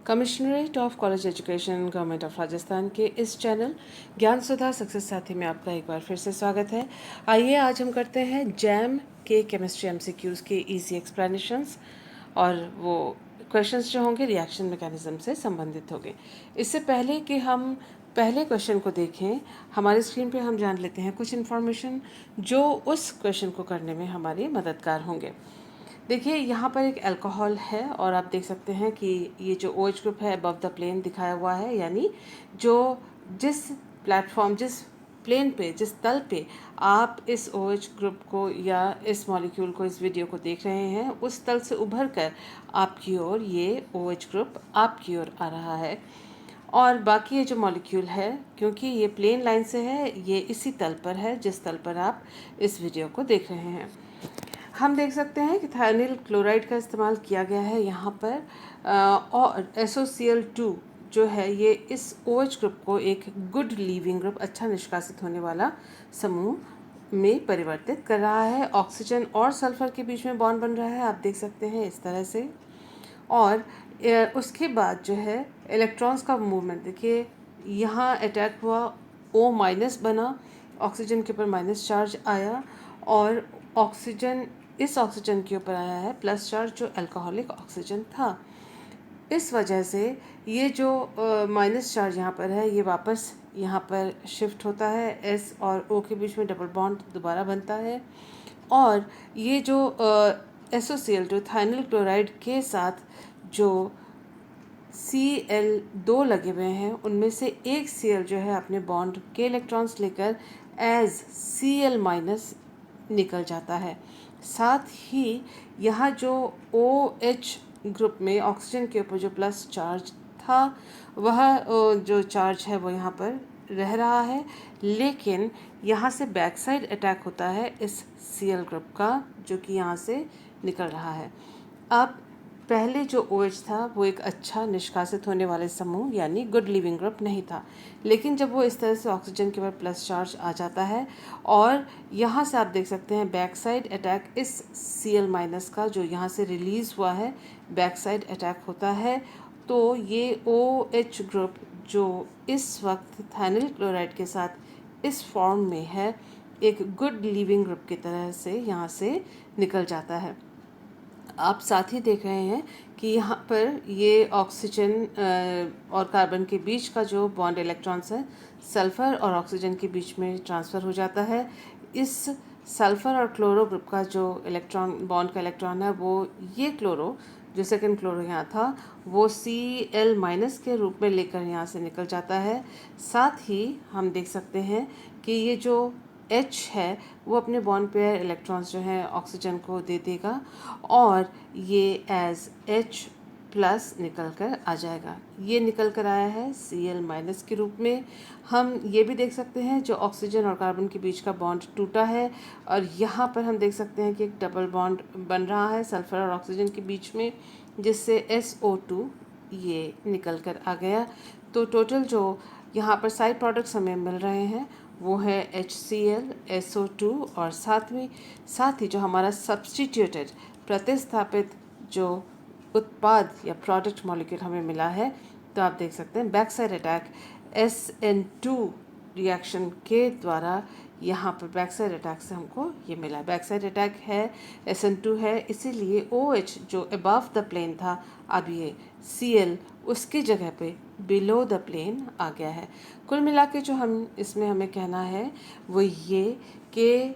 Commissionerate of college education government of Rajasthan के इस channel ज्ञान सुधा सक्सेस साथी में आपका एक बार फिर से स्वागत है। आइए आज हम करते हैं जैम के केमिस्ट्री एमसीक्यूज़ के इजी एक्सप्लेनेशंस और वो क्वेश्चंस जो होंगे रिएक्शन मैकेनिज्म से संबंधित होंगे। इससे पहले कि हम पहले क्वेश्चन को देखें, हमारी स्क्रीन पे हम जान लेते हैं कुछ इन्फॉर्मेशन जो उस क्वेश्चन को करने में हमारी मददगार होंगे। देखिए यहाँ पर एक अल्कोहल है और आप देख सकते हैं कि ये जो OH ग्रुप है अबव द प्लेन दिखाया हुआ है, यानी जो जिस प्लेटफॉर्म जिस प्लेन पे जिस तल पे आप इस OH ग्रुप को या इस मॉलिक्यूल को इस वीडियो को देख रहे हैं उस तल से उभर कर आपकी ओर ये OH ग्रुप आपकी ओर आ रहा है। और बाकी ये जो मॉलिक्यूल है, क्योंकि ये प्लेन लाइन से है, ये इसी तल पर है जिस तल पर आप इस वीडियो को देख रहे हैं। हम देख सकते हैं कि थायनिल क्लोराइड का इस्तेमाल किया गया है यहाँ पर और SOCl2 जो है ये इस OH ग्रुप को एक गुड लीविंग ग्रुप, अच्छा निष्कासित होने वाला समूह में परिवर्तित कर रहा है। ऑक्सीजन और सल्फर के बीच में बॉन्ड बन रहा है, आप देख सकते हैं इस तरह से। और उसके बाद जो है इलेक्ट्रॉन्स का मूवमेंट देखिए, यहाँ अटैक हुआ, O- बना, ऑक्सीजन के ऊपर माइनस चार्ज आया और ऑक्सीजन इस ऑक्सीजन के ऊपर आया है प्लस चार्ज जो अल्कोहलिक ऑक्सीजन था। इस वजह से ये जो माइनस चार्ज यहाँ पर है ये वापस यहाँ पर शिफ्ट होता है, S और O के बीच में डबल बॉन्ड दोबारा बनता है और ये जो SOCl2 थाइनिल क्लोराइड के साथ जो Cl2 लगे हुए हैं उनमें से एक Cl जो है अपने बॉन्ड के इलेक्ट्रॉन्स लेकर एज Cl- निकल जाता है। साथ ही यहाँ जो OH ग्रुप में ऑक्सीजन के ऊपर जो प्लस चार्ज था वह जो चार्ज है वो यहाँ पर रह रहा है, लेकिन यहाँ से बैक साइड अटैक होता है इस Cl ग्रुप का जो कि यहाँ से निकल रहा है। अब पहले जो OH था वो एक अच्छा निष्कासित होने वाले समूह यानी गुड लिविंग ग्रुप नहीं था, लेकिन जब वो इस तरह से ऑक्सीजन के ऊपर प्लस चार्ज आ जाता है और यहाँ से आप देख सकते हैं बैक साइड अटैक इस Cl- का जो यहाँ से रिलीज़ हुआ है, बैक साइड अटैक होता है, तो ये OH ग्रुप जो इस वक्त थाइनिल क्लोराइड के साथ इस फॉर्म में है एक गुड लिविंग ग्रुप की तरह से यहाँ से निकल जाता है। आप साथ ही देख रहे हैं कि यहाँ पर ये ऑक्सीजन और कार्बन के बीच का जो बॉन्ड इलेक्ट्रॉन्स है सल्फ़र और ऑक्सीजन के बीच में ट्रांसफ़र हो जाता है। इस सल्फ़र और क्लोरो ग्रुप का जो इलेक्ट्रॉन बॉन्ड का इलेक्ट्रॉन है वो ये क्लोरो जो सेकंड क्लोरो यहाँ था वो Cl- के रूप में लेकर यहाँ से निकल जाता है। साथ ही हम देख सकते हैं कि ये जो H है वो अपने बॉन्ड पेयर इलेक्ट्रॉन्स जो हैं ऑक्सीजन को दे देगा और ये एज H+ निकल कर आ जाएगा। ये निकल कर आया है Cl- के रूप में। हम ये भी देख सकते हैं जो ऑक्सीजन और कार्बन के बीच का बॉन्ड टूटा है और यहाँ पर हम देख सकते हैं कि एक डबल बॉन्ड बन रहा है सल्फर और ऑक्सीजन के बीच में, जिससे SO2 ये निकल कर आ गया। तो टोटल जो यहाँ पर साइड प्रोडक्ट्स हमें मिल रहे हैं वो है HCl, SO2 और साथ ही जो हमारा सब्स्टिट्यूटेड प्रतिस्थापित जो उत्पाद या प्रोडक्ट मॉलिक्यूल हमें मिला है, तो आप देख सकते हैं back side attack SN2 reaction के द्वारा यहाँ पर बैक साइड अटैक से हमको ये मिला। बैक साइड अटैक है SN2 है, इसीलिए OH जो अबव द प्लेन था अब ये Cl उसकी जगह पे बिलो द प्लेन आ गया है। कुल मिला के जो हम इसमें हमें कहना है वो ये कि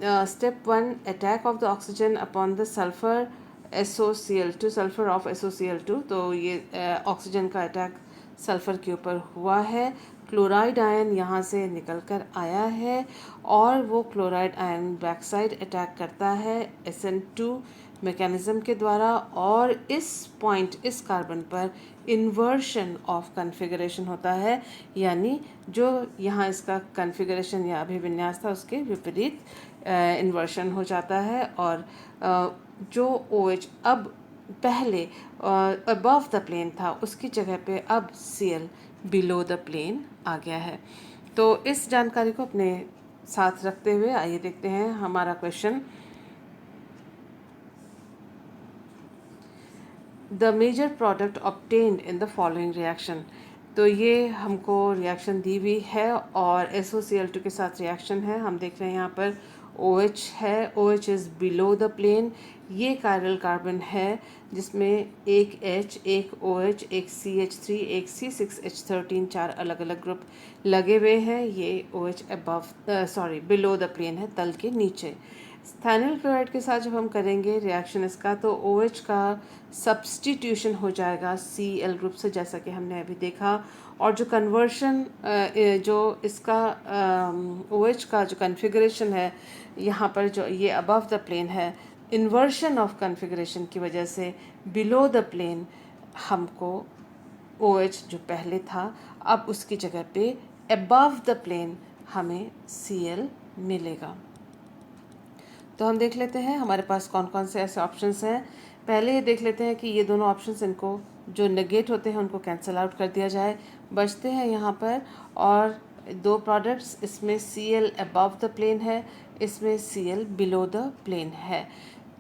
step 1 attack of the oxygen upon the sulphur SOCl2 sulphur of SOCl2, तो ये ऑक्सीजन का अटैक सल्फर के ऊपर हुआ है। क्लोराइड आयन यहाँ से निकल कर आया है और वो chloride ion back side attack करता है SN2 मैकेनिज्म के द्वारा और इस पॉइंट इस कार्बन पर इन्वर्शन ऑफ कन्फिगरेशन होता है, यानी जो यहाँ इसका कन्फिगरेशन या अभिविन्यास था उसके विपरीत इन्वर्शन हो जाता है और जो OH अब पहले अबव द प्लेन था उसकी जगह पे अब Cl बिलो द प्लेन आ गया है। तो इस जानकारी को अपने साथ रखते हुए आइए देखते हैं हमारा question. The major product obtained in the following reaction. तो ये हमको रिएक्शन दी हुई है और SOCl2 के साथ रिएक्शन है। हम देख रहे हैं यहाँ पर OH है, OH is below the plane. ये कायरल कार्बन है जिसमें एक H, एक OH, एक CH3, एक C6H13, 4 अलग अलग ग्रुप लगे हुए हैं। ये OH बिलो द प्लेन है, तल के नीचे। स्थानिल क्लोराइड के साथ जब हम करेंगे रिएक्शन इसका, तो OH का सब्स्टिट्यूशन हो जाएगा Cl ग्रुप से, जैसा कि हमने अभी देखा। और जो कन्वर्शन जो इसका OH का जो कन्फिग्रेशन है यहाँ पर, जो ये अबव द प्लेन है, इन्वर्शन ऑफ कन्फिग्रेशन की वजह से बिलो द प्लेन हमको OH जो पहले था, अब उसकी जगह पे अबव द प्लेन हमें Cl मिलेगा। तो हम देख लेते हैं हमारे पास कौन कौन से ऐसे ऑप्शंस हैं। पहले ये देख लेते हैं कि ये दोनों ऑप्शंस, इनको जो नेगेट होते हैं उनको कैंसिल आउट कर दिया जाए। बचते हैं यहाँ पर और दो प्रोडक्ट्स, इसमें Cl अबव द प्लेन है, इसमें Cl बिलो द प्लेन है।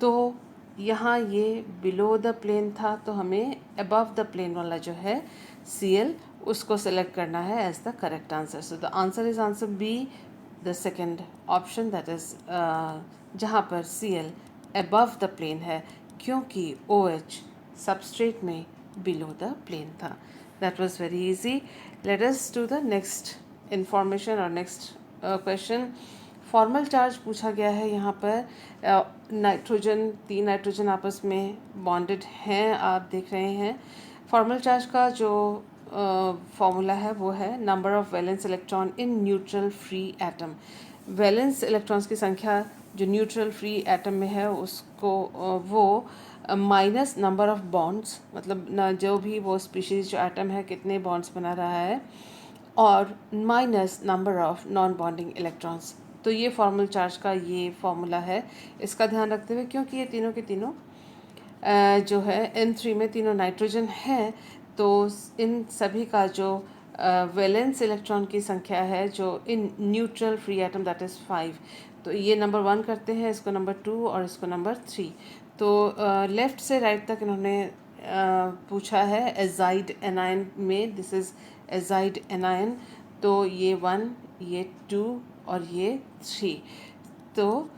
तो यहाँ ये बिलो द प्लेन था, तो हमें अबव द प्लेन वाला जो है Cl, उसको सेलेक्ट करना है as the correct answer. So the answer is answer B, the second option, that is जहाँ पर Cl अबव द प्लेन है, क्योंकि OH सबस्ट्रेट में बिलो द प्लेन था। That was very easy. Let us do the next information और next question. Formal charge पूछा गया है यहाँ पर। नाइट्रोजन, 3 नाइट्रोजन आपस में बॉन्डेड हैं, आप देख रहे हैं। फॉर्मल चार्ज का जो फॉर्मूला है वो है number of valence electron in neutral free atom. Valence electrons की संख्या जो न्यूट्रल फ्री एटम में है उसको वो माइनस नंबर ऑफ बॉन्ड्स, मतलब न जो भी वो स्पीशीज़ जो एटम है कितने बॉन्ड्स बना रहा है, और minus number of non bonding electrons. तो ये फॉर्मल चार्ज का ये फॉर्मूला है। इसका ध्यान रखते हुए, क्योंकि ये तीनों के तीनों जो है N3 में तीनों नाइट्रोजन है, तो इन सभी का जो वैलेंस इलेक्ट्रॉन की संख्या है जो in neutral free atom, that is 5। तो ये नंबर 1 करते हैं, इसको नंबर 2 और इसको नंबर 3। तो लेफ़्ट से राइट तक इन्होंने पूछा है एजाइड एनायन में, दिस इज़ एजाइड एनायन। तो ये 1, ये 2 और ये 3। तो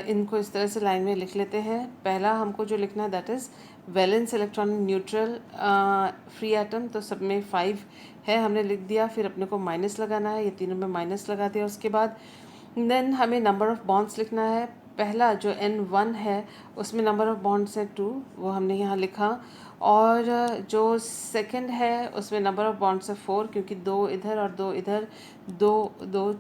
इनको इस तरह से लाइन में लिख लेते हैं। पहला हमको जो लिखना है that is valence electron neutral free atom, तो सब में 5 है, हमने लिख दिया। फिर अपने को माइनस लगाना है, ये तीनों में माइनस लगा दिया। उसके बाद देन हमें नंबर ऑफ़ बॉन्ड्स लिखना है। पहला जो N1 है उसमें नंबर ऑफ़ बॉन्ड्स है 2, वो हमने यहाँ लिखा। और जो सेकंड है उसमें नंबर ऑफ़ बॉन्ड्स है 4, क्योंकि 2 इधर और 2 इधर, 2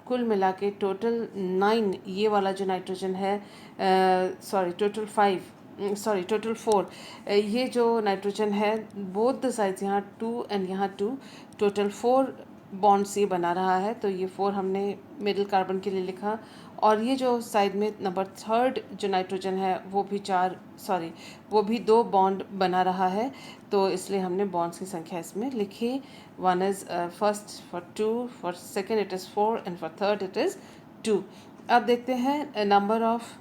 कुल मिला के टोटल 9 ये वाला जो नाइट्रोजन है, टोटल 4 ये जो नाइट्रोजन है, बोथ द साइड्स, यहाँ 2 एंड यहाँ 2, टोटल 4 बॉन्ड्स ये बना रहा है। तो ये 4 हमने मिडिल कार्बन के लिए लिखा। और ये जो साइड में नंबर 3 जो नाइट्रोजन है वो भी 2 बॉन्ड बना रहा है, तो इसलिए हमने बॉन्ड्स की संख्या इसमें लिखी। 1 is first for 2, for second it is 4 and for third it is 2। अब देखते हैं number of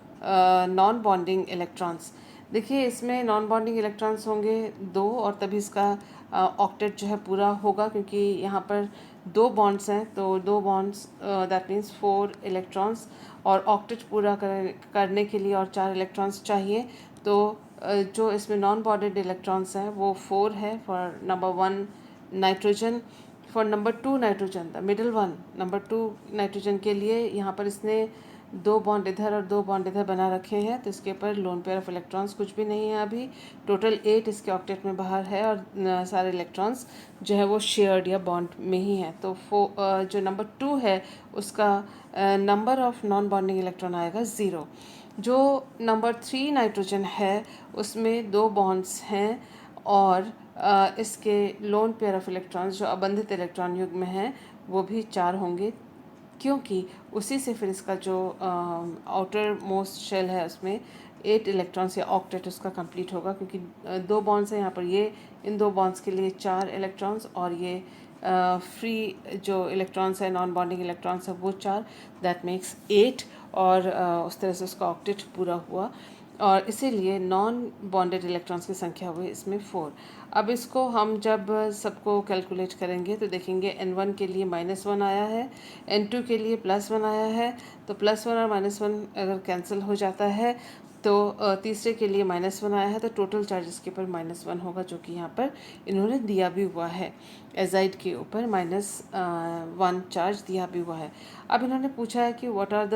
non bonding electrons. देखिए इसमें नॉन बॉन्डिंग इलेक्ट्रॉन्स होंगे 2, और तभी इसका ऑक्टेट जो है पूरा होगा, क्योंकि यहाँ पर 2 बॉन्ड्स हैं, तो 2 बॉन्ड्स दैट मीन्स 4 इलेक्ट्रॉन्स, और ऑक्टेट पूरा करने के लिए और 4 इलेक्ट्रॉन्स चाहिए। तो जो इसमें नॉन बॉन्डेड इलेक्ट्रॉन्स हैं वो 4 है for number 1 nitrogen. For number 2 nitrogen, the middle one, number 2 nitrogen के लिए यहाँ पर इसने 2 बॉन्ड इधर और 2 बॉन्ड इधर बना रखे हैं, तो इसके ऊपर लोन पेयर ऑफ इलेक्ट्रॉन्स कुछ भी नहीं है अभी। टोटल 8 इसके ऑक्टेट में बाहर है, और सारे इलेक्ट्रॉन्स जो है वो शेयर्ड या बॉन्ड में ही है। तो जो नंबर 2 है उसका number of non bonding electron आएगा 0। जो नंबर 3 नाइट्रोजन है उसमें 2 बॉन्ड्स हैं, और इसके लोन पेयर ऑफ इलेक्ट्रॉन्स जो अबंधित इलेक्ट्रॉन युग्म में हैं वो भी 4 होंगे, क्योंकि उसी से फिर इसका जो आउटर मोस्ट शेल है उसमें 8 इलेक्ट्रॉन्स या ऑक्टेट उसका कंप्लीट होगा, क्योंकि 2 बॉन्ड्स हैं यहाँ पर। ये इन 2 बॉन्ड्स के लिए 4 इलेक्ट्रॉन्स, और ये फ्री जो इलेक्ट्रॉन्स है, नॉन बॉन्डिंग इलेक्ट्रॉन्स है, वो 4, दैट मेक्स 8। और उस तरह से उसका ऑक्टेट पूरा हुआ। और इसीलिए नॉन बॉन्डेड इलेक्ट्रॉन्स की संख्या हुई इसमें 4। अब इसको हम जब सबको कैलकुलेट करेंगे तो देखेंगे N1 के लिए -1 आया है, N2 के लिए +1 आया है। तो +1 और -1 अगर कैंसिल हो जाता है तो तीसरे के लिए -1 आया है, तो टोटल चार्ज इसके ऊपर -1 होगा, जो कि यहाँ पर इन्होंने दिया भी हुआ है। एजाइड के ऊपर -1 चार्ज दिया भी हुआ है। अब इन्होंने पूछा है कि what are the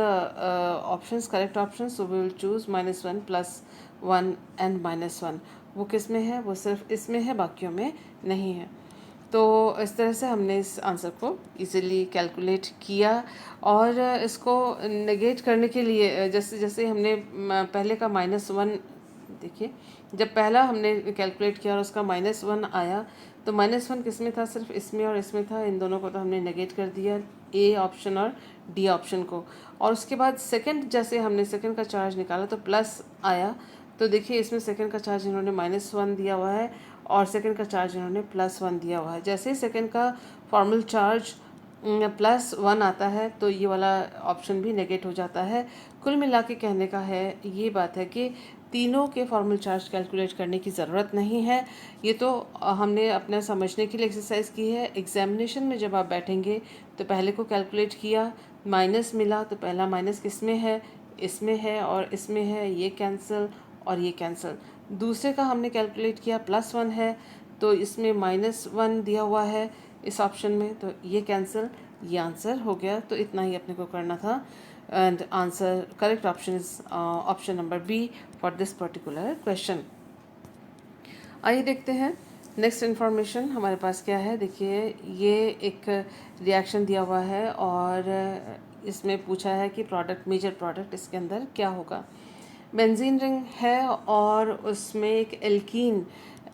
options, correct options. So we will choose -1 +1 and -1। वो किस में है? वो सिर्फ इसमें है, बाकियों में नहीं है। तो इस तरह से हमने इस आंसर को इजीली कैलकुलेट किया। और इसको नेगेट करने के लिए जैसे जैसे हमने पहले का -1, देखिए जब पहला हमने कैलकुलेट किया और उसका -1 आया, तो -1 किस में था? सिर्फ इसमें और इसमें था। इन दोनों को तो हमने नेगेट कर दिया, ए ऑप्शन और डी ऑप्शन को। और उसके बाद सेकंड, जैसे हमने सेकंड का चार्ज निकाला तो प्लस आया। तो देखिए इसमें सेकंड का चार्ज इन्होंने -1 दिया हुआ है और सेकंड का चार्ज इन्होंने +1 दिया हुआ है। जैसे ही सेकंड का फॉर्मल चार्ज +1 आता है तो ये वाला ऑप्शन भी नेगेट हो जाता है। कुल मिला के कहने का है ये बात है कि तीनों के फॉर्मल चार्ज कैलकुलेट करने की ज़रूरत नहीं है। ये तो हमने अपना समझने के लिए एक्सरसाइज की है। एग्जामिनेशन में जब आप बैठेंगे तो पहले को कैलकुलेट किया, माइनस मिला तो पहला माइनस किस में है? इसमें है और इसमें है, ये कैंसिल और ये कैंसिल। दूसरे का हमने कैलकुलेट किया, +1 है तो इसमें -1 दिया हुआ है इस ऑप्शन में, तो ये कैंसिल, ये आंसर हो गया। तो इतना ही अपने को करना था। And answer correct option is option number B for this particular question. आइए देखते हैं नेक्स्ट इन्फॉर्मेशन हमारे पास क्या है। देखिए ये एक रिएक्शन दिया हुआ है और इसमें पूछा है कि प्रोडक्ट, मेजर प्रोडक्ट इसके अंदर क्या होगा। बेंजीन रिंग है और उसमें एक एल्कीन,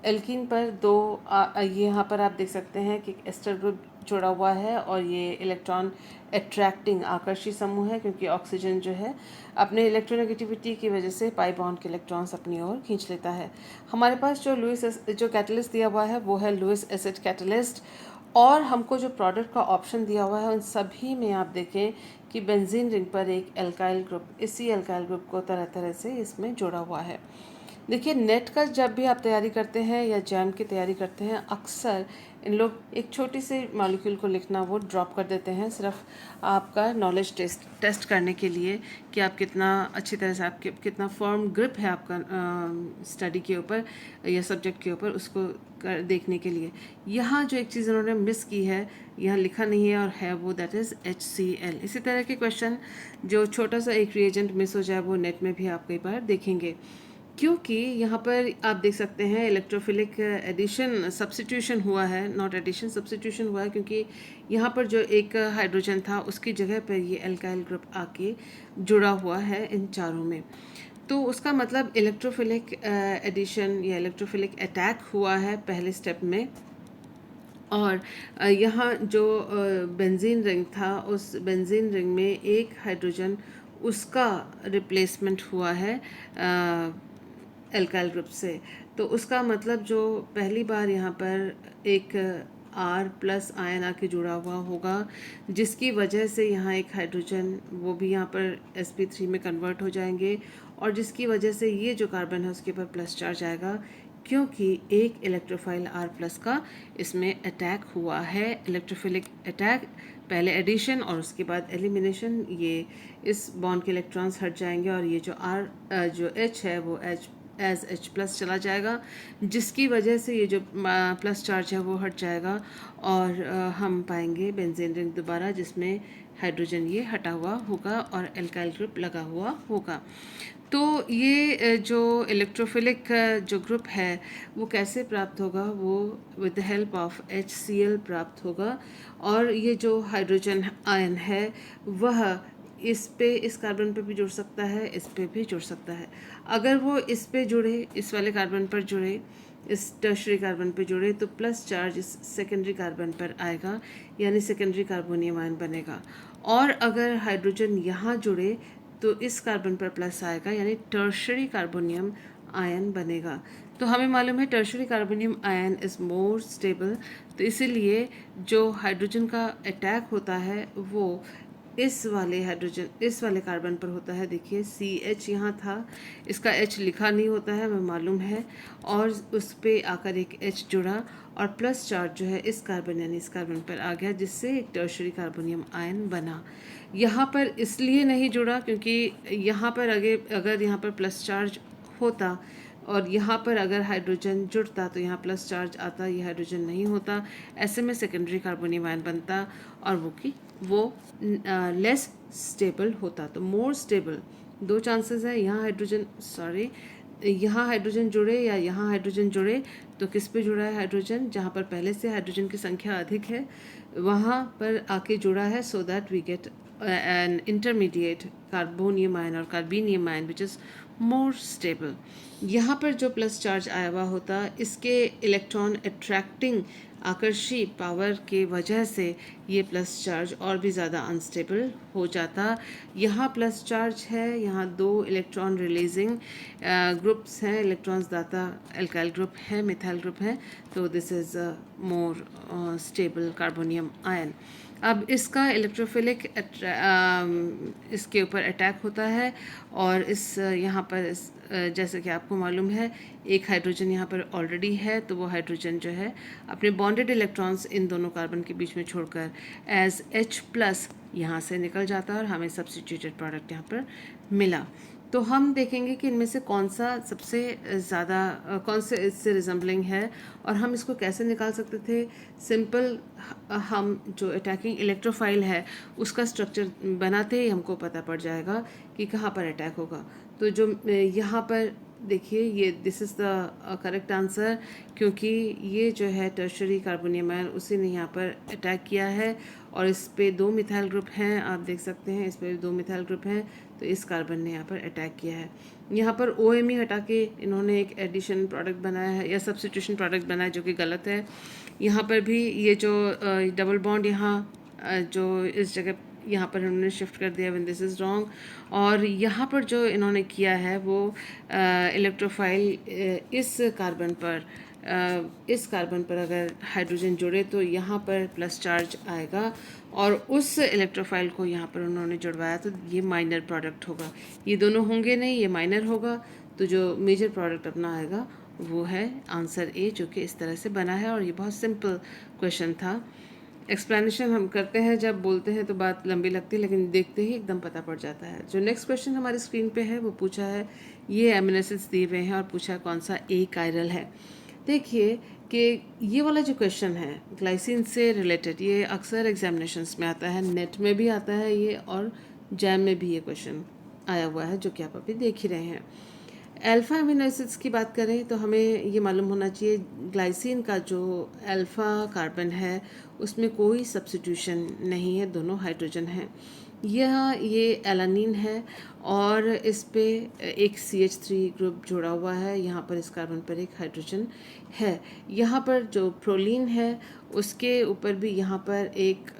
एल्कीन पर दो ये यहाँ पर आप देख सकते हैं कि एस्टर ग्रुप जुड़ा हुआ है और ये इलेक्ट्रॉन अट्रैक्टिंग आकर्षी समूह है, क्योंकि ऑक्सीजन जो है अपने इलेक्ट्रोनेगेटिविटी की वजह से पाई बॉन्ड के इलेक्ट्रॉन्स अपनी ओर खींच लेता है। हमारे पास जो कैटलिस्ट दिया हुआ है वो है लुईस एसिड कैटलिस्ट। और हमको जो प्रोडक्ट का ऑप्शन दिया हुआ है उन सभी में आप देखें कि बेंजीन रिंग पर एक एल्काइल ग्रुप, इसी एल्काइल ग्रुप को तरह तरह से इसमें जोड़ा हुआ है। देखिए नेट का जब भी आप तैयारी करते हैं या जैम की तैयारी करते हैं, अक्सर इन लोग एक छोटी सी मॉलिक्यूल को लिखना वो ड्रॉप कर देते हैं, सिर्फ आपका नॉलेज टेस्ट करने के लिए कि आप कितना अच्छी तरह से, आपके कितना फर्म ग्रिप है आपका स्टडी के ऊपर या सब्जेक्ट के ऊपर, उसको देखने के लिए। यहाँ जो एक चीज़ उन्होंने मिस की है, यहाँ लिखा नहीं है और है वो, दैट इज़ HCl। इसी तरह के क्वेश्चन जो छोटा सा एक रिएजेंट मिस हो जाए वो नेट में भी आप कई बार देखेंगे, क्योंकि यहाँ पर आप देख सकते हैं इलेक्ट्रोफिलिक एडिशन सब्स्टिट्यूशन हुआ है, नॉट एडिशन, सब्स्टिट्यूशन हुआ है, क्योंकि यहाँ पर जो एक हाइड्रोजन था उसकी जगह पर ये एल्काइल ग्रुप आके जुड़ा हुआ है इन चारों में। तो उसका मतलब इलेक्ट्रोफिलिक एडिशन या इलेक्ट्रोफिलिक अटैक हुआ है पहले स्टेप में। और यहाँ जो बेंजीन रिंग था, उस बेंजीन रिंग में एक हाइड्रोजन, उसका रिप्लेसमेंट हुआ है एल्काइल ग्रुप से। तो उसका मतलब जो पहली बार यहाँ पर एक R+ आयन आके जुड़ा हुआ होगा, जिसकी वजह से यहाँ एक हाइड्रोजन, वो भी यहाँ पर sp3 में कन्वर्ट हो जाएंगे और जिसकी वजह से ये जो कार्बन है उसके ऊपर प्लस चार्ज आएगा, क्योंकि एक इलेक्ट्रोफाइल R+ का इसमें अटैक हुआ है, इलेक्ट्रोफिलिक अटैक। पहले एडिशन और उसके बाद एलिमिनेशन, ये इस बॉन्ड के इलेक्ट्रॉन्स हट जाएंगे और ये जो H है वो H+ चला जाएगा, जिसकी वजह से ये जो प्लस चार्ज है वो हट जाएगा और हम पाएंगे बेंजीन रिंग दोबारा, जिसमें हाइड्रोजन ये हटा हुआ होगा और एल्काइल ग्रुप लगा हुआ होगा। तो ये जो इलेक्ट्रोफिलिक जो ग्रुप है वो कैसे प्राप्त होगा? वो with the help of HCl प्राप्त होगा। और ये जो हाइड्रोजन आयन है वह इस कार्बन पे भी जुड़ सकता है, इस पे भी जुड़ सकता है। अगर वो इस पे जुड़े, इस वाले कार्बन पर जुड़े, इस टर्शरी कार्बन पे जुड़े, तो प्लस चार्ज इस सेकेंडरी कार्बन पर आएगा, यानी सेकेंडरी कार्बोनियम आयन बनेगा। और अगर हाइड्रोजन यहाँ जुड़े तो इस कार्बन पर प्लस आएगा, यानी टर्शरी कार्बोनियम आयन बनेगा। तो हमें मालूम है tertiary carbonium ion is more stable, तो इसीलिए जो हाइड्रोजन का अटैक होता है वो इस वाले हाइड्रोजन इस वाले कार्बन पर होता है। देखिए CH यहाँ था, इसका H लिखा नहीं होता है, हमें मालूम है, और उस पर आकर एक H जुड़ा और प्लस चार्ज जो है इस कार्बन यानी इस कार्बन पर आ गया, जिससे एक टर्शरी कार्बोनियम आयन बना। यहाँ पर इसलिए नहीं जुड़ा क्योंकि यहाँ पर अगर यहाँ पर प्लस चार्ज होता और यहाँ पर अगर हाइड्रोजन जुड़ता तो यहाँ प्लस चार्ज आता, ये हाइड्रोजन नहीं होता, ऐसे में सेकेंडरी कार्बोनियम आयन बनता और वो लेस स्टेबल होता। तो मोर स्टेबल, दो चांसेस है, यहाँ हाइड्रोजन जुड़े या यहाँ हाइड्रोजन जुड़े। तो किस पे जुड़ा है हाइड्रोजन? जहाँ पर पहले से हाइड्रोजन की संख्या अधिक है वहाँ पर आके जुड़ा है, so that we get an intermediate carbonium ion और carbenium ion which is more stable. यहाँ पर जो प्लस चार्ज आया हुआ होता, इसके इलेक्ट्रॉन अट्रैक्टिंग आकर्षी पावर के वजह से ये प्लस चार्ज और भी ज़्यादा अनस्टेबल हो जाता। यहाँ प्लस चार्ज है, यहाँ दो इलेक्ट्रॉन रिलीजिंग ग्रुप्स हैं, इलेक्ट्रॉन्स दाता एल्काइल ग्रुप है, मिथाइल ग्रुप है, तो this is more stable carbonium ion. अब इसका इलेक्ट्रोफिलिक इसके ऊपर अटैक होता है और यहाँ पर जैसे कि आपको मालूम है एक हाइड्रोजन यहाँ पर ऑलरेडी है, तो वो हाइड्रोजन जो है अपने बॉन्डेड इलेक्ट्रॉन्स इन दोनों कार्बन के बीच में छोड़कर एज H+ यहाँ से निकल जाता है और हमें सब्स्टिट्यूटेड प्रोडक्ट यहाँ पर मिला। तो हम देखेंगे कि इनमें से कौन सा सबसे ज़्यादा कौन से इससे रिजम्बलिंग है और हम इसको कैसे निकाल सकते थे। सिंपल, हम जो अटैकिंग इलेक्ट्रोफाइल है उसका स्ट्रक्चर बनाते ही हमको पता पड़ जाएगा कि कहाँ पर अटैक होगा। तो जो यहाँ पर देखिए ये this is the correct answer, क्योंकि ये जो है टर्शरी कार्बोनियम आयन उसी ने यहाँ पर अटैक किया है और इस पे दो मिथाइल ग्रुप हैं, आप देख सकते हैं इस पे दो मिथाइल ग्रुप हैं, तो इस कार्बन ने यहाँ पर अटैक किया है। यहाँ पर OMe हटा के इन्होंने एक एडिशन प्रोडक्ट बनाया है या सब्स्टिट्यूशन प्रोडक्ट बनाया जो कि गलत है। यहाँ पर भी ये जो डबल बॉन्ड यहाँ जो इस जगह यहाँ पर इन्होंने शिफ्ट कर दिया, व्हेन दिस इज़ रॉन्ग। और यहाँ पर जो इन्होंने किया है वो इलेक्ट्रोफाइल इस कार्बन पर अगर हाइड्रोजन जुड़े तो यहाँ पर प्लस चार्ज आएगा और उस इलेक्ट्रोफाइल को यहाँ पर उन्होंने जुड़वाया, तो ये माइनर प्रोडक्ट होगा। ये दोनों होंगे नहीं, ये माइनर होगा, तो जो मेजर प्रोडक्ट अपना आएगा वो है आंसर A, जो कि इस तरह से बना है। और ये बहुत सिंपल क्वेश्चन था। एक्सप्लेनेशन हम करते हैं जब बोलते हैं तो बात लंबी लगती है, लेकिन देखते ही एकदम पता पड़ जाता है। जो नेक्स्ट क्वेश्चन हमारी स्क्रीन पे है वो पूछा है, ये एमिनो एसिड्स दिए हुए हैं और पूछा कौन सा A कायरल है। देखिए कि ये वाला जो क्वेश्चन है ग्लाइसिन से रिलेटेड, ये अक्सर एग्जामिनेशंस में आता है, नेट में भी आता है ये और जैम में भी ये क्वेश्चन आया हुआ है, जो कि आप अभी देख ही रहे हैं। अल्फ़ा अमीनो एसिड्स की बात करें तो हमें ये मालूम होना चाहिए ग्लाइसिन का जो अल्फ़ा कार्बन है उसमें कोई सब्स्टिट्यूशन नहीं है, दोनों हाइड्रोजन हैं। ये एलानिन है और इस पे एक CH3 ग्रुप जोड़ा हुआ है, यहाँ पर इस कार्बन पर एक हाइड्रोजन है। यहाँ पर जो प्रोलीन है उसके ऊपर भी यहाँ पर एक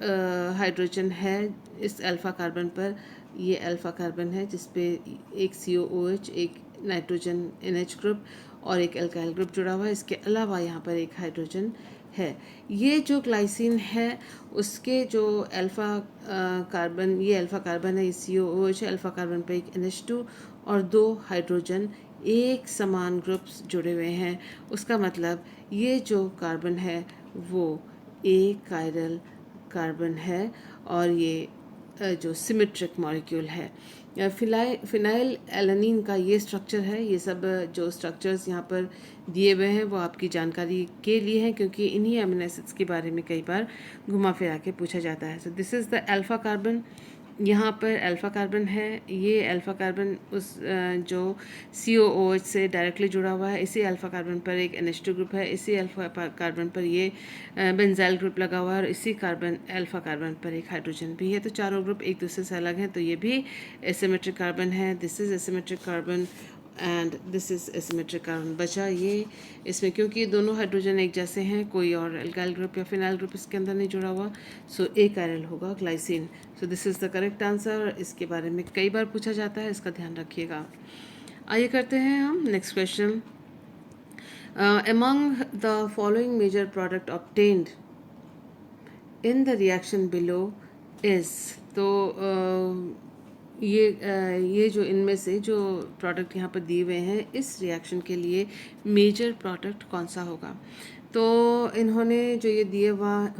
हाइड्रोजन है इस अल्फ़ा कार्बन पर। ये अल्फ़ा कार्बन है जिस पे एक COOH, एक नाइट्रोजन NH ग्रुप और एक एल्काइल ग्रुप जुड़ा हुआ है। इसके अलावा यहाँ पर एक हाइड्रोजन है। ये जो ग्लाइसिन है उसके जो अल्फ़ा कार्बन, ये अल्फ़ा कार्बन है, COOH है, अल्फ़ा कार्बन पर एक NH2 और दो हाइड्रोजन एक समान ग्रुप्स जुड़े हुए हैं। उसका मतलब ये जो कार्बन है वो A कायरल कार्बन है और ये जो सिमेट्रिक मॉलिक्यूल है। फिनाइल एलानिन का ये स्ट्रक्चर है। ये सब जो स्ट्रक्चर्स यहाँ पर दिए हुए हैं वो आपकी जानकारी के लिए हैं, क्योंकि इन्हीं अमीनो एसिड्स के बारे में कई बार घुमा फिरा के पूछा जाता है। So this is the alpha carbon, यहाँ पर अल्फ़ा कार्बन है। ये अल्फ़ा कार्बन उस जो COOH से डायरेक्टली जुड़ा हुआ है। इसी अल्फ़ा कार्बन पर एक NH2 ग्रुप है, इसी अल्फ़ा कार्बन पर ये बेंजाइल ग्रुप लगा हुआ है और इसी अल्फ़ा कार्बन पर एक हाइड्रोजन भी है। तो चारों ग्रुप एक दूसरे से अलग हैं, तो ये भी एसिमेट्रिक कार्बन है। This is asymmetric carbon and this is asymmetric carbon. बचा ये इसमें, क्योंकि ये दोनों हाइड्रोजन एक जैसे हैं, कोई और एल्काइल ग्रुप या फिनाइल ग्रुप इसके अंदर नहीं जुड़ा हुआ, सो A कायरल होगा glycine. So this is the correct answer. इसके बारे में कई बार पूछा जाता है, इसका ध्यान रखिएगा। आइए करते हैं हम next question. Among the following major product obtained in the reaction below is तो ये जो इनमें से जो प्रोडक्ट यहाँ पर दिए हुए हैं इस रिएक्शन के लिए मेजर प्रोडक्ट कौन सा होगा। तो इन्होंने जो ये दिया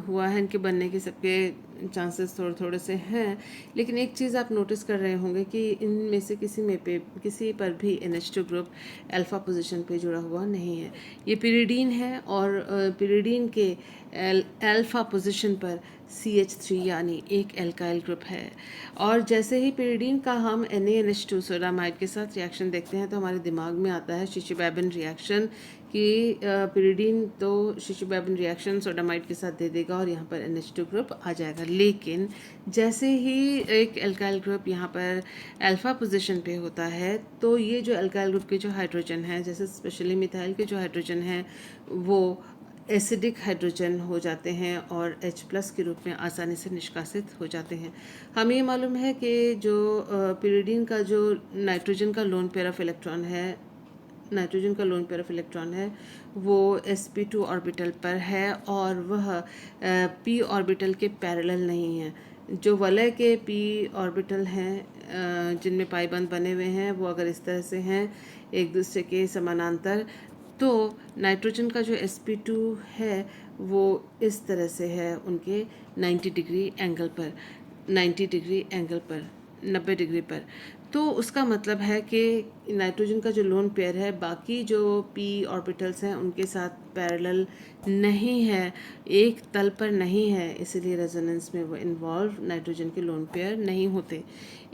हुआ है इनके बनने के सबके चांसेस थोड़े थोड़े से हैं, लेकिन एक चीज़ आप नोटिस कर रहे होंगे कि इनमें से किसी पर भी NH2 ग्रुप अल्फा पोजीशन पे जुड़ा हुआ नहीं है। ये पिरिडीन है और पिरिडीन के अल्फा पोजीशन पर CH3 यानी एक एल्काइल ग्रुप है। और जैसे ही पिरिडीन का हम NaNH2 सोडामाइड के साथ रिएक्शन देखते हैं तो हमारे दिमाग में आता है शिशुबैबन रिएक्शन कि पिरिडीन तो शिशुबैबन रिएक्शन सोडामाइड के साथ दे देगा और यहाँ पर NH2 ग्रुप आ जाएगा। लेकिन जैसे ही एक एल्काइल ग्रुप यहाँ पर अल्फा पोजीशन पे होता है तो ये जो एल्काइल ग्रुप के जो हाइड्रोजन हैं, जैसे स्पेशली मिथाइल के जो हाइड्रोजन हैं वो एसिडिक हाइड्रोजन हो जाते हैं और H+ के रूप में आसानी से निष्कासित हो जाते हैं। हमें ये मालूम है कि जो पिरिडीन का जो नाइट्रोजन का लोन पेयर ऑफ इलेक्ट्रॉन है वो sp2 ऑर्बिटल पर है और वह p ऑर्बिटल के पैरेलल नहीं है। जो वलय के p ऑर्बिटल हैं जिनमें पाई बंद बने हुए हैं वो अगर इस तरह से हैं एक दूसरे के समानांतर, तो नाइट्रोजन का जो sp2 है वो इस तरह से है उनके 90 डिग्री एंगल पर 90 डिग्री पर। तो उसका मतलब है कि नाइट्रोजन का जो लोन पेयर है बाकी जो p ऑर्बिटल्स हैं उनके साथ पैरेलल नहीं है, एक तल पर नहीं है, इसलिए रेजोनेंस में वो इन्वॉल्व नाइट्रोजन के लोन पेयर नहीं होते।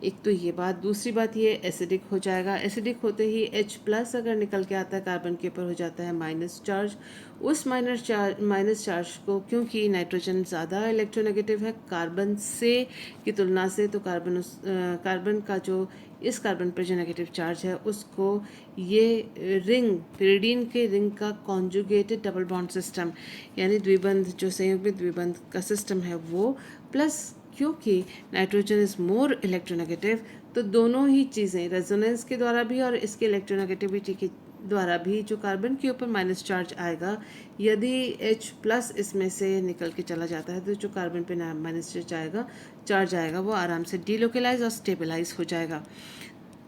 एक तो ये बात, दूसरी बात ये एसिडिक हो जाएगा। एसिडिक होते ही H+ अगर निकल के आता है कार्बन के ऊपर हो जाता है माइनस चार्ज। उस माइनस चार्ज को, क्योंकि नाइट्रोजन ज़्यादा इलेक्ट्रोनेगेटिव है कार्बन से की तुलना से, तो कार्बन का जो इस कार्बन पर जो नेगेटिव चार्ज है उसको ये रिंग पिरिडीन के रिंग का कॉन्जुगेटेड डबल बॉन्ड सिस्टम यानी द्विबंध जो संयुग्मित द्विबंध का सिस्टम है वो, प्लस क्योंकि नाइट्रोजन इज मोर इलेक्ट्रोनेगेटिव तो दोनों ही चीज़ें रेजोनेंस के द्वारा भी और इसके इलेक्ट्रोनेगेटिविटी के द्वारा भी जो कार्बन के ऊपर माइनस चार्ज आएगा, यदि H+ इसमें से निकल के चला जाता है तो जो कार्बन पे माइनस चार्ज आएगा वो आराम से डीलोकलाइज और स्टेबलाइज हो जाएगा।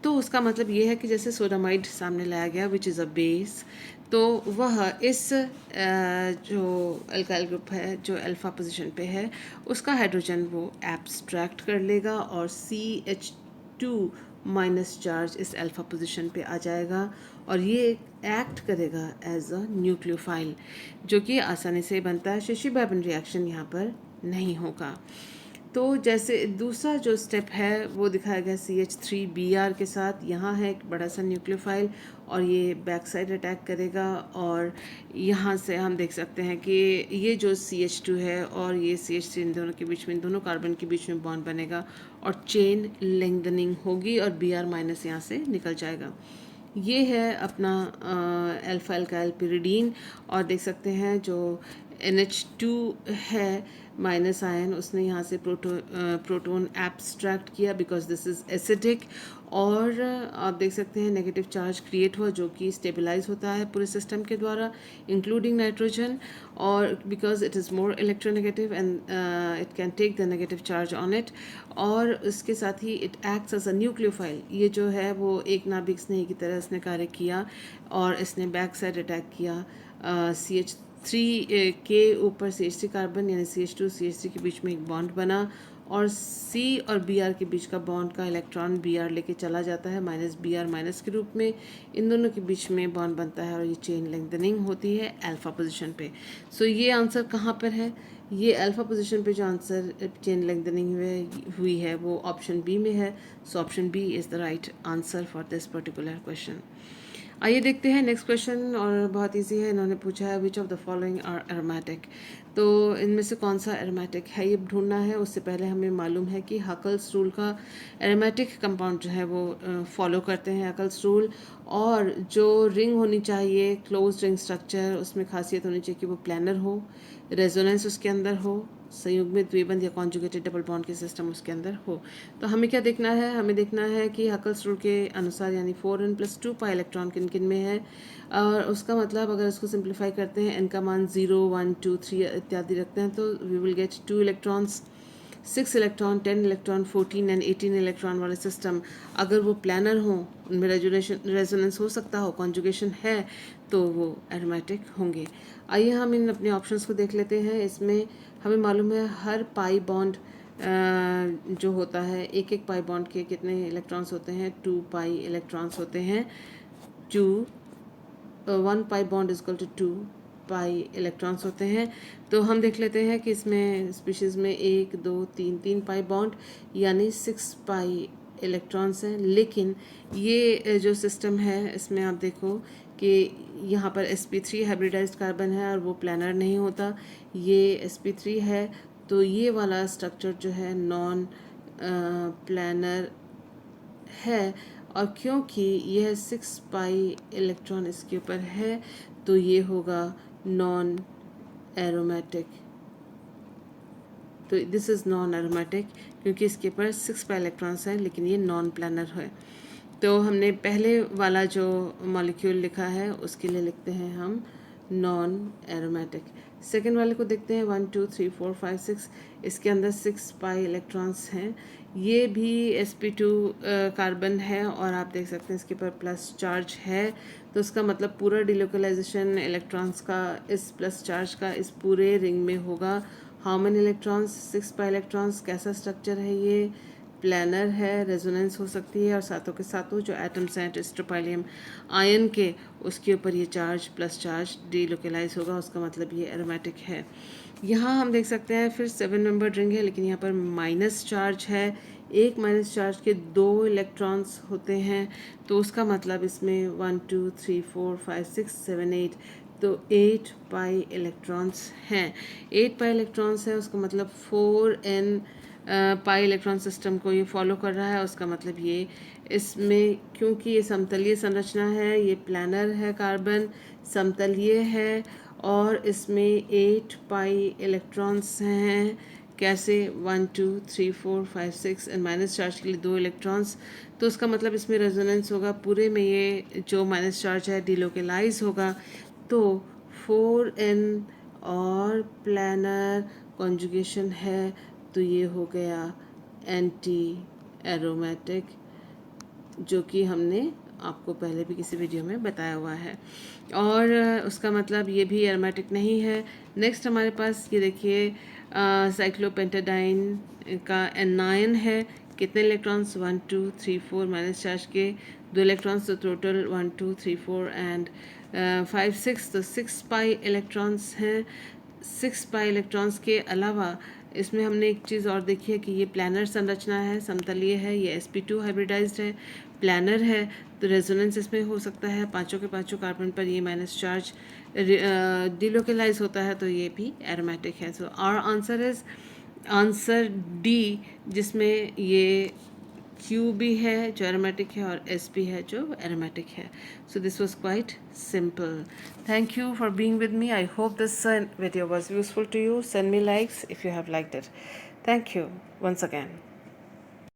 तो उसका मतलब ये है कि जैसे सोडामाइड सामने लाया गया विच इज़ अ बेस, तो वह इस जो अल्काइल ग्रुप है जो अल्फा पोजीशन पे है उसका हाइड्रोजन वो एब्स्ट्रैक्ट कर लेगा और CH2 माइनस चार्ज इस अल्फा पोजीशन पे आ जाएगा और ये एक्ट करेगा एज अ न्यूक्लियोफाइल जो कि आसानी से बनता है। शिशुबैबन रिएक्शन यहाँ पर नहीं होगा। तो जैसे दूसरा जो स्टेप है वो दिखाया गया CH3Br के साथ। यहाँ है एक बड़ा सा न्यूक्लियोफाइल और ये बैक साइड अटैक करेगा और यहाँ से हम देख सकते हैं कि ये जो CH2 है और ये CH3 इन दोनों के बीच में, इन दोनों कार्बन के बीच में बॉन्ड बनेगा और चेन लेंथनिंग होगी और Br- यहाँ से निकल जाएगा। ये है अपना अल्फा एल्काइल पिरिडीन और देख सकते हैं जो NH2 है माइनस आयन उसने यहाँ से प्रोटोन एब्स्ट्रैक्ट किया बिकॉज दिस इज़ एसिडिक और आप देख सकते हैं नेगेटिव चार्ज क्रिएट हुआ जो कि स्टेबलाइज होता है पूरे सिस्टम के द्वारा इंक्लूडिंग नाइट्रोजन और because it is more electronegative and it can take the negative charge on it और इसके साथ ही it acts as a nucleophile. ये जो है वो एक नाभिक स्नेही की तरह इसने कार्य किया और इसने बैक साइड अटैक किया CH3 के ऊपर CH3 कार्बन यानी CH2 CH3 के बीच में एक बॉन्ड बना और C और Br के बीच का बॉन्ड का इलेक्ट्रॉन Br लेके चला जाता है Br- के रूप में। इन दोनों के बीच में बॉन्ड बनता है और ये चेन लेंथनिंग होती है अल्फा पोजीशन पे। सो ये आंसर कहाँ पर है? ये अल्फा पोजीशन पे जो आंसर चेन लेंथनिंग हुई है वो ऑप्शन बी में है। So option B is the right answer for this particular question. आइए देखते हैं नेक्स्ट क्वेश्चन और बहुत इजी है। इन्होंने पूछा है which of the following are aromatic, तो इनमें से कौन सा एरोमेटिक है ये ढूंढना है। उससे पहले हमें मालूम है कि हकल्स रूल का एरोमेटिक कंपाउंड जो है वो फॉलो करते हैं हकल्स रूल, और जो रिंग होनी चाहिए क्लोज रिंग स्ट्रक्चर उसमें खासियत होनी चाहिए कि वो प्लानर हो, रेजोनेंस उसके अंदर हो, संयुग्मित द्विबंध या कॉन्जुगेटेड डबल बॉन्ड के सिस्टम उसके अंदर हो। तो हमें क्या देखना है? हमें देखना है कि हकल्स रूल के अनुसार यानी 4n+2 पाई इलेक्ट्रॉन किन किन में है और उसका मतलब अगर इसको सिंप्लीफाई करते हैं n का मान 0 1 2 3 इत्यादि रखते हैं तो we will get 2 electrons. 6 electron, 10 electron, 14 and 18 electron वाले सिस्टम अगर वो प्लानर हो, उनमें रेजोनेंस हो सकता हो, कॉन्जुगेशन है, तो वो एरोमेटिक होंगे। आइए हम इन अपने ऑप्शंस को देख लेते हैं। इसमें हमें मालूम है हर पाई बॉन्ड जो होता है, एक एक पाई बॉन्ड के कितने इलेक्ट्रॉन्स होते हैं, 2 पाई इलेक्ट्रॉन्स होते हैं। 1 pi bond is equal to 2 pi electrons होते हैं। तो हम देख लेते हैं कि इसमें स्पीशीज़ में 1 2 3 पाई बॉन्ड यानी 6 पाई इलेक्ट्रॉन्स हैं। लेकिन ये जो सिस्टम है इसमें आप देखो कि यहाँ पर sp3 हाइब्रिडाइज्ड कार्बन है और वो प्लानर नहीं होता, ये sp3 है। तो ये वाला स्ट्रक्चर जो है नॉन प्लानर है, और क्योंकि यह 6 पाई इलेक्ट्रॉन इसके ऊपर है तो ये होगा नॉन एरोमेटिक। तो दिस इज़ नॉन एरोमेटिक क्योंकि इसके ऊपर 6 पाई इलेक्ट्रॉन्स हैं, लेकिन ये नॉन प्लानर है। तो हमने पहले वाला जो मॉलिक्यूल लिखा है उसके लिए लिखते हैं हम नॉन एरोमेटिक। सेकेंड वाले को देखते हैं 1 2 3 4 5 6, इसके अंदर 6 पाई इलेक्ट्रॉन्स हैं। ये भी sp2 कार्बन है और आप देख सकते हैं इसके ऊपर प्लस चार्ज है। तो उसका मतलब पूरा डिलोकलाइजेशन इलेक्ट्रॉन्स का इस प्लस चार्ज का इस पूरे रिंग में होगा। How many electrons, 6 pi electrons. कैसा स्ट्रक्चर है ये, प्लानर है, रेजोनेंस हो सकती है, और साथों के साथों जो एटम्स हैं ट्रिस्टोपाइलियम आयन के, उसके ऊपर ये चार्ज प्लस चार्ज डीलोकलाइज होगा, उसका मतलब ये एरोमेटिक है। यहाँ हम देख सकते हैं फिर 7 नंबर रिंग है, लेकिन यहाँ पर माइनस चार्ज है। एक माइनस चार्ज के 2 इलेक्ट्रॉन्स होते हैं, तो उसका मतलब इसमें 1 2 3 4 5 6 7 8, तो 8 पाई इलेक्ट्रॉन्स हैं। 8 पाई इलेक्ट्रॉन्स है, उसका मतलब 4n पाई इलेक्ट्रॉन सिस्टम को ये फॉलो कर रहा है। उसका मतलब ये इसमें क्योंकि ये समतलीय संरचना है, ये प्लानर है, कार्बन समतलीय है, और इसमें 8 पाई इलेक्ट्रॉन्स हैं। कैसे, 1 2 3 4 5 6 एंड माइनस चार्ज के लिए 2 इलेक्ट्रॉन्स, तो उसका मतलब इसमें रेजोनेंस होगा, पूरे में ये जो माइनस चार्ज है डिलोकलाइज होगा। तो 4n और प्लानर कॉन्जुगेशन है, तो ये हो गया एंटी एरोमेटिक, जो कि हमने आपको पहले भी किसी वीडियो में बताया हुआ है। और उसका मतलब ये भी एरोमेटिक नहीं है। नेक्स्ट हमारे पास ये देखिए साइक्लोपेंटाडाइन का एनायन है। कितने इलेक्ट्रॉन्स, 1 2 3 4, माइनस चार्ज के 2 इलेक्ट्रॉन्स, तो टोटल 1 2 3 4 एंड 5 6, तो 6 पाई इलेक्ट्रॉन्स हैं। 6 पाई इलेक्ट्रॉन्स के अलावा इसमें हमने एक चीज़ और देखी है कि ये प्लानर संरचना है, समतलीय है, ये sp2 हाइब्रिडाइज्ड है, प्लानर है, तो रेजोनेंस इसमें हो सकता है। पांचों के पांचों कार्बन पर ये माइनस चार्ज डिलोकलाइज होता है, तो ये भी एरोमेटिक है। So our answer is answer D, जिसमें ये Q भी है जो एरोमेटिक है और S भी है जो एरोमेटिक है। So this was quite simple. Thank you for being with me. I hope this video was useful to you. Send me likes if you have liked it. Thank you once again.